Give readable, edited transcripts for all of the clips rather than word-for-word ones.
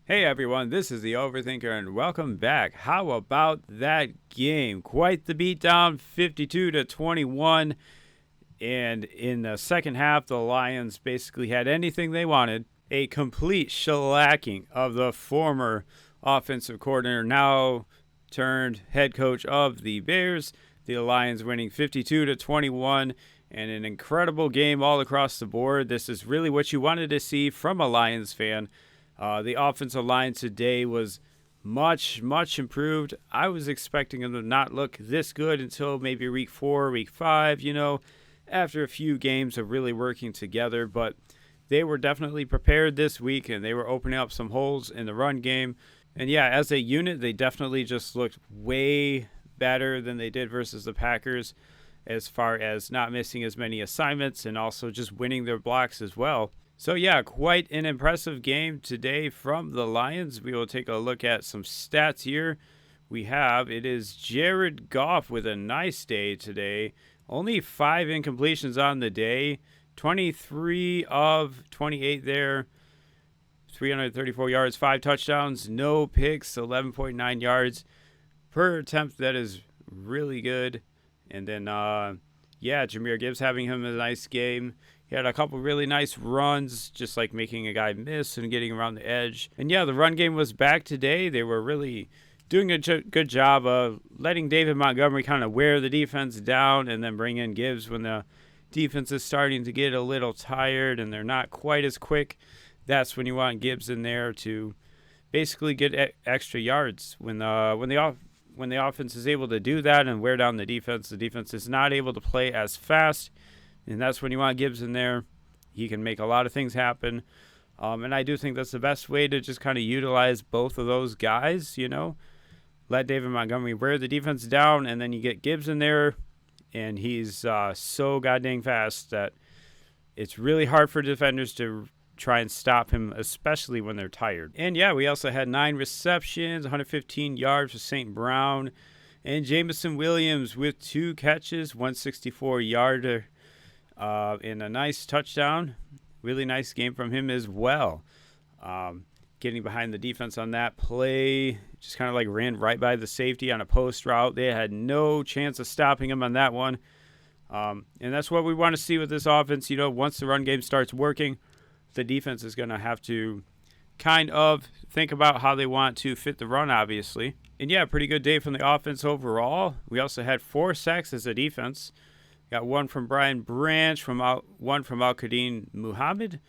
Hey everyone, this is the Overthinker and welcome back. How about that game? Quite the beatdown, 52 to 21. And in the second half, the Lions basically had anything they wanted. A complete shellacking of the former offensive coordinator, now turned head coach of the Bears. The Lions winning 52 to 21 and an incredible game all across the board. This is really what you wanted to see from a Lions fan. The offensive line today was much improved. I was expecting them to not look this good until maybe week 4, week 5, after a few games of really working together. But they were definitely prepared this week, and they were opening up some holes in the run game. And yeah, as a unit, they definitely just looked way better than they did versus the Packers as far as not missing as many assignments and also just winning their blocks as well. So yeah, quite an impressive game today from the Lions. We will take a look at some stats here. It is Jared Goff with a nice day today. Only 5 incompletions on the day. 23 of 28 there. 334 yards, 5 touchdowns, no picks, 11.9 yards per attempt. That is really good. And then, Jahmyr Gibbs having him a nice game. He had a couple really nice runs, just like making a guy miss and getting around the edge. And yeah, the run game was back today. They were really doing a good job of letting David Montgomery kind of wear the defense down and then bring in Gibbs when the defense is starting to get a little tired and they're not quite as quick. That's when you want Gibbs in there to basically get extra yards. When the offense is able to do that and wear down the defense is not able to play as fast. And that's when you want Gibbs in there. He can make a lot of things happen. And I do think that's the best way to just kind of utilize both of those guys, Let David Montgomery wear the defense down, and then you get Gibbs in there, and he's so goddamn fast that it's really hard for defenders to try and stop him, especially when they're tired. And yeah, we also had 9 receptions, 115 yards for St. Brown, and Jameson Williams with 2 catches, 164-yarder. In a nice touchdown. Really nice game from him as well. Getting behind the defense on that play. Just kind of like ran right by the safety on a post route. They had no chance of stopping him on that one. And that's what we want to see with this offense. Once the run game starts working, the defense is going to have to kind of think about how they want to fit the run, obviously. And yeah, pretty good day from the offense overall. We also had 4 sacks as a defense. Got 1 from Brian Branch, 1 from Al-Qadim Muhammad,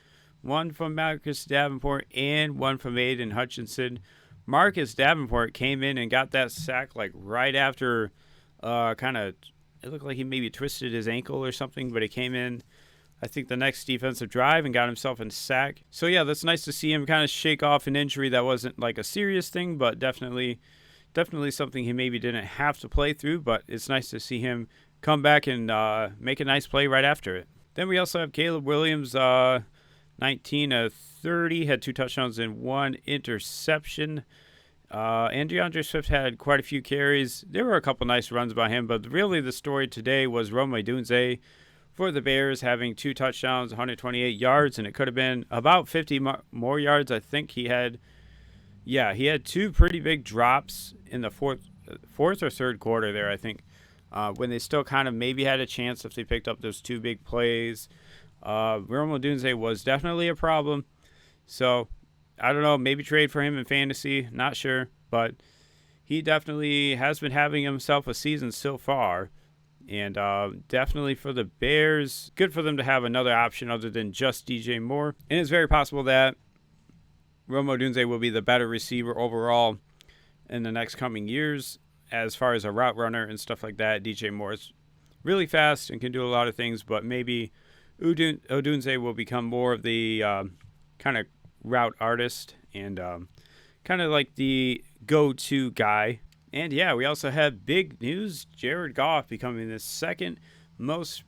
1 from Marcus Davenport, and 1 from Aiden Hutchinson. Marcus Davenport came in and got that sack like right after it looked like he maybe twisted his ankle or something, but he came in, I think, the next defensive drive and got himself a sack. So yeah, that's nice to see him kind of shake off an injury that wasn't like a serious thing, but definitely something he maybe didn't have to play through, but it's nice to see him come back and make a nice play right after it. Then we also have Caleb Williams, 19 of 30, had 2 touchdowns and 1 interception. And DeAndre Swift had quite a few carries. There were a couple nice runs by him, but really the story today was Rome Odunze for the Bears having 2 touchdowns, 128 yards, and it could have been about 50 more yards. I think he had 2 pretty big drops in the fourth or third quarter there, I think. When they still kind of maybe had a chance if they picked up those 2 big plays. Rome Odunze was definitely a problem. So, I don't know, maybe trade for him in fantasy. Not sure. But he definitely has been having himself a season so far. And definitely for the Bears, good for them to have another option other than just DJ Moore. And it's very possible that Rome Odunze will be the better receiver overall in the next coming years. As far as a route runner and stuff like that, DJ Moore is really fast and can do a lot of things, but maybe Odunze will become more of the kind of route artist and kind of like the go-to guy. And yeah, we also have big news. Jared Goff becoming the second most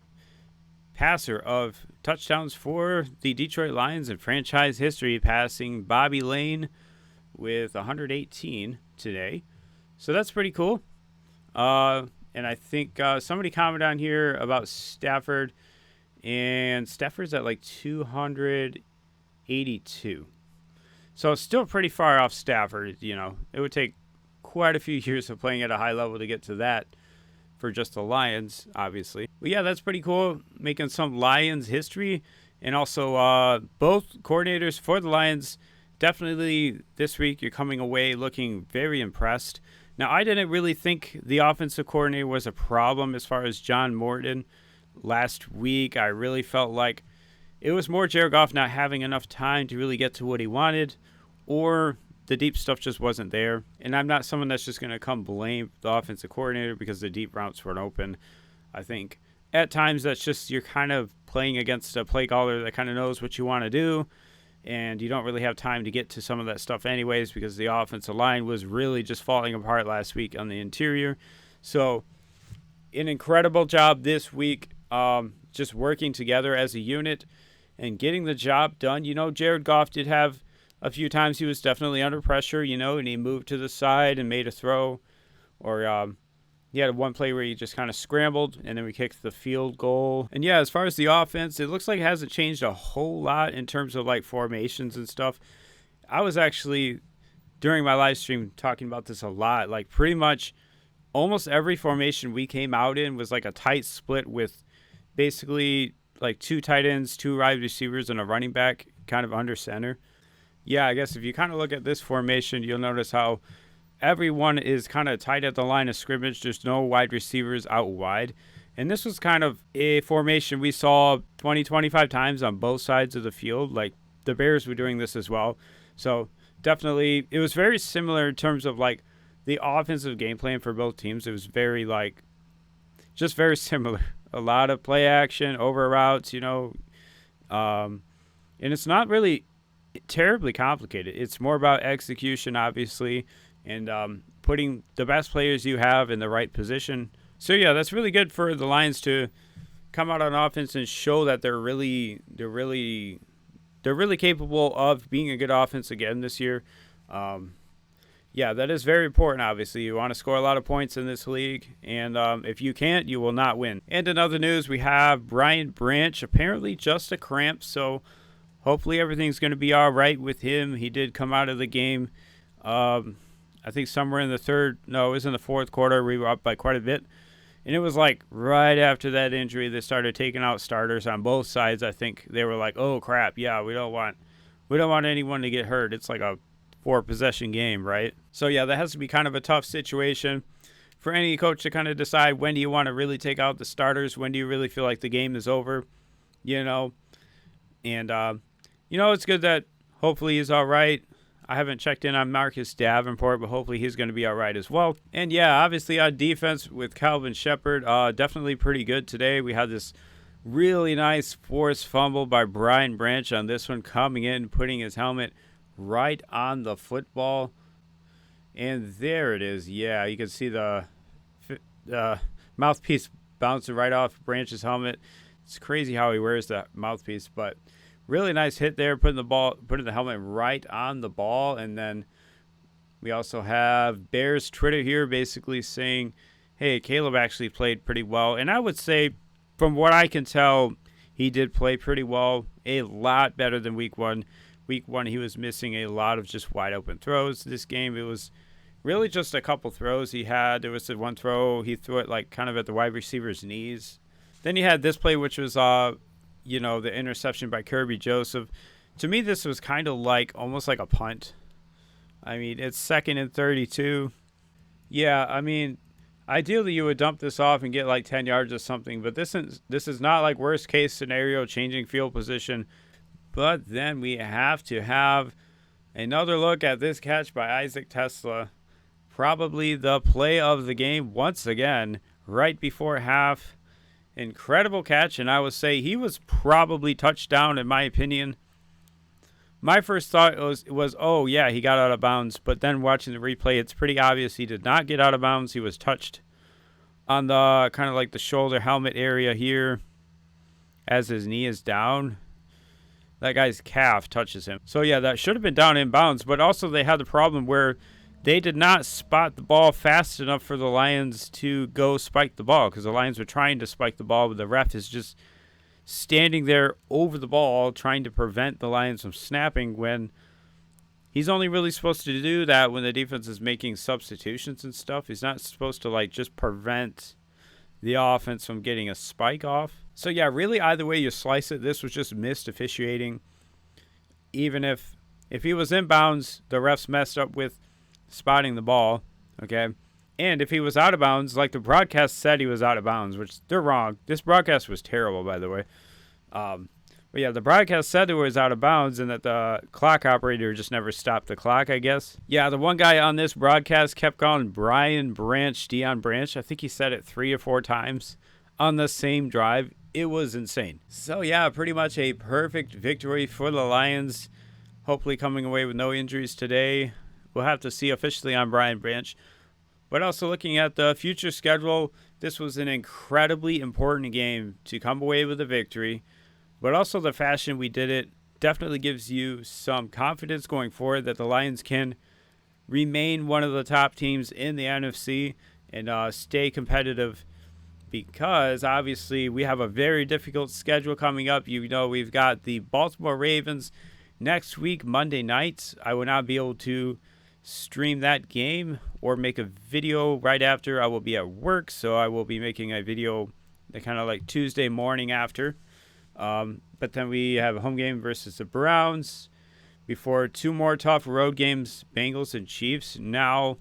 passer of touchdowns for the Detroit Lions in franchise history, passing Bobby Lane with 118 today. So that's pretty cool. And I think somebody commented on here about Stafford, and Stafford's at like 282. So it's still pretty far off Stafford. It would take quite a few years of playing at a high level to get to that for just the Lions, obviously. But yeah, that's pretty cool, making some Lions history. And also, both coordinators for the Lions, definitely this week, you're coming away looking very impressed. Now, I didn't really think the offensive coordinator was a problem as far as John Morton. Last week, I really felt like it was more Jared Goff not having enough time to really get to what he wanted, or the deep stuff just wasn't there. And I'm not someone that's just going to come blame the offensive coordinator because the deep routes weren't open. I think at times that's just you're kind of playing against a play caller that kind of knows what you want to do, and you don't really have time to get to some of that stuff anyways because the offensive line was really just falling apart last week on the interior. So an incredible job this week, just working together as a unit and getting the job done. Jared Goff did have a few times he was definitely under pressure, and he moved to the side and made a throw. Or he had one play where he just kind of scrambled, and then we kicked the field goal. And yeah, as far as the offense, it looks like it hasn't changed a whole lot in terms of like formations and stuff. I was actually, during my live stream, talking about this a lot. Like pretty much almost every formation we came out in was like a tight split with basically like 2 tight ends, 2 wide receivers, and a running back kind of under center. Yeah, I guess if you kind of look at this formation, you'll notice how everyone is kind of tight at the line of scrimmage. There's no wide receivers out wide. And this was kind of a formation we saw 20, 25 times on both sides of the field. Like the Bears were doing this as well. So definitely it was very similar in terms of like the offensive game plan for both teams. It was very like just very similar. A lot of play action, over routes, and it's not really terribly complicated. It's more about execution, obviously, and putting the best players you have in the right position. So yeah, that's really good for the Lions to come out on offense and show that they're really capable of being a good offense again this year. Yeah, that is very important, obviously. You want to score a lot of points in this league, and if you can't, you will not win. And in other news, we have Brian Branch, apparently just a cramp, so hopefully everything's going to be all right with him. He did come out of the game, I think somewhere in it was in the fourth quarter. We were up by quite a bit. And it was like right after that injury, they started taking out starters on both sides. I think they were like, oh, crap, yeah, we don't want anyone to get hurt. It's like a 4-possession game, right? So yeah, that has to be kind of a tough situation for any coach to kind of decide when do you want to really take out the starters, when do you really feel like the game is over, and it's good that hopefully he's all right. I haven't checked in on Marcus Davenport, but hopefully he's going to be all right as well. And yeah, obviously on defense with Calvin Shepard, definitely pretty good today. We had this really nice forced fumble by Brian Branch on this one, coming in, putting his helmet right on the football. And there it is. Yeah, you can see the mouthpiece bouncing right off Branch's helmet. It's crazy how he wears that mouthpiece, but really nice hit there, putting the helmet right on the ball. And then we also have Bears Twitter here basically saying, hey, Caleb actually played pretty well. And I would say, from what I can tell, he did play pretty well, a lot better than week one. Week one, he was missing a lot of just wide open throws. This game, it was really just a couple throws he had. There was the one throw, he threw it like kind of at the wide receiver's knees. Then you had this play, which was, the interception by Kirby Joseph. To me, this was kind of like almost like a punt. I mean, it's 2nd and 32. Yeah, I mean, ideally you would dump this off and get like 10 yards or something, but this is not like worst case scenario, changing field position. But then we have to have another look at this catch by Isaac Tesla. Probably the play of the game once again, right before half. Incredible catch, and I would say he was probably touchdown in my opinion. My first thought was, oh yeah, he got out of bounds. But then watching the replay, it's pretty obvious he did not get out of bounds. He was touched on the kind of like the shoulder helmet area here as his knee is down. That guy's calf touches him. So yeah, that should have been down in bounds. But also they had the problem where they did not spot the ball fast enough for the Lions to go spike the ball, because the Lions were trying to spike the ball, but the ref is just standing there over the ball trying to prevent the Lions from snapping when he's only really supposed to do that when the defense is making substitutions and stuff. He's not supposed to like just prevent the offense from getting a spike off. So yeah, really either way you slice it, this was just missed officiating. Even if he was inbounds, the refs messed up with spotting the ball, okay? And if he was out of bounds, like the broadcast said he was out of bounds, which they're wrong. This broadcast was terrible, by the way. But yeah, the broadcast said it was out of bounds and that the clock operator just never stopped the clock, I guess. Yeah, the one guy on this broadcast kept calling Brian Branch, Deion Branch. I think he said it 3 or 4 times on the same drive. It was insane. So yeah, pretty much a perfect victory for the Lions. Hopefully coming away with no injuries today. We'll have to see officially on Brian Branch. But also looking at the future schedule, this was an incredibly important game to come away with a victory. But also the fashion we did it definitely gives you some confidence going forward that the Lions can remain one of the top teams in the NFC and stay competitive, because obviously we have a very difficult schedule coming up. You know, we've got the Baltimore Ravens next week, Monday night. I will not be able to stream that game or make a video right after. I will be at work, so I will be making a video kind of like Tuesday morning after. But then we have a home game versus the Browns before 2 more tough road games, Bengals and Chiefs. Now,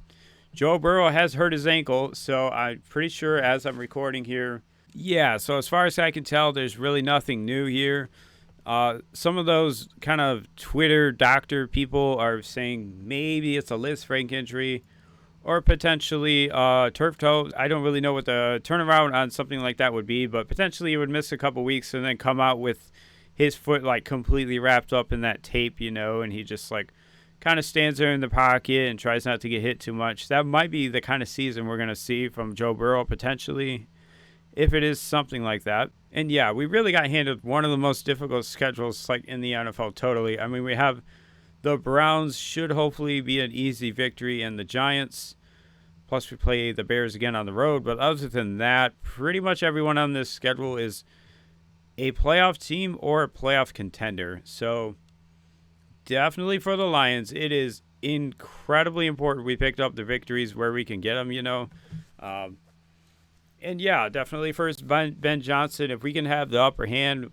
Joe Burrow has hurt his ankle, so I'm pretty sure as I'm recording here. Yeah, so as far as I can tell, there's really nothing new here. Some of those kind of Twitter doctor people are saying maybe it's a Liz Frank injury or potentially turf toe. I don't really know what the turnaround on something like that would be, but potentially he would miss a couple weeks and then come out with his foot like completely wrapped up in that tape, you know, and he just like kind of stands there in the pocket and tries not to get hit too much. That might be the kind of season we're going to see from Joe Burrow potentially, if it is something like that. And yeah, we really got handed one of the most difficult schedules like in the NFL totally. I mean, we have the Browns, should hopefully be an easy victory, and the Giants. Plus we play the Bears again on the road. But other than that, pretty much everyone on this schedule is a playoff team or a playoff contender. So definitely for the Lions, it is incredibly important we picked up the victories where we can get them, you know. And yeah, definitely first Ben Johnson, if we can have the upper hand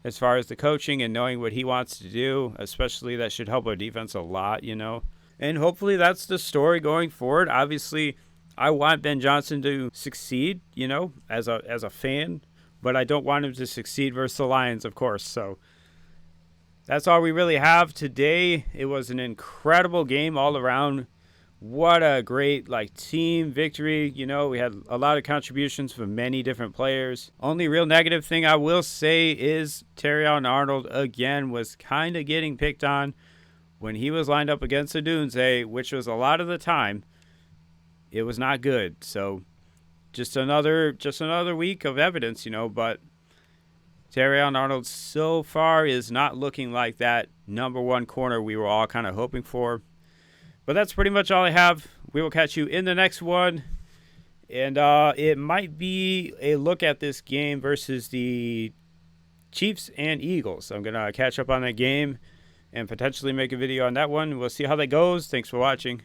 as far as the coaching and knowing what he wants to do, especially that should help our defense a lot, you know. And hopefully that's the story going forward. Obviously, I want Ben Johnson to succeed, you know, as a fan, but I don't want him to succeed versus the Lions, of course. So that's all we really have today. It was an incredible game all around. What a great team victory. You know, we had a lot of contributions from many different players. Only real negative thing I will say is Terrion Arnold again was kind of getting picked on when he was lined up against Odunze, which was a lot of the time. It was not good. So just another week of evidence, you know, but Terrion Arnold so far is not looking like that number 1 corner we were all kind of hoping for. But that's pretty much all I have. We will catch you in the next one. And it might be a look at this game versus the Chiefs and Eagles. I'm going to catch up on that game and potentially make a video on that one. We'll see how that goes. Thanks for watching.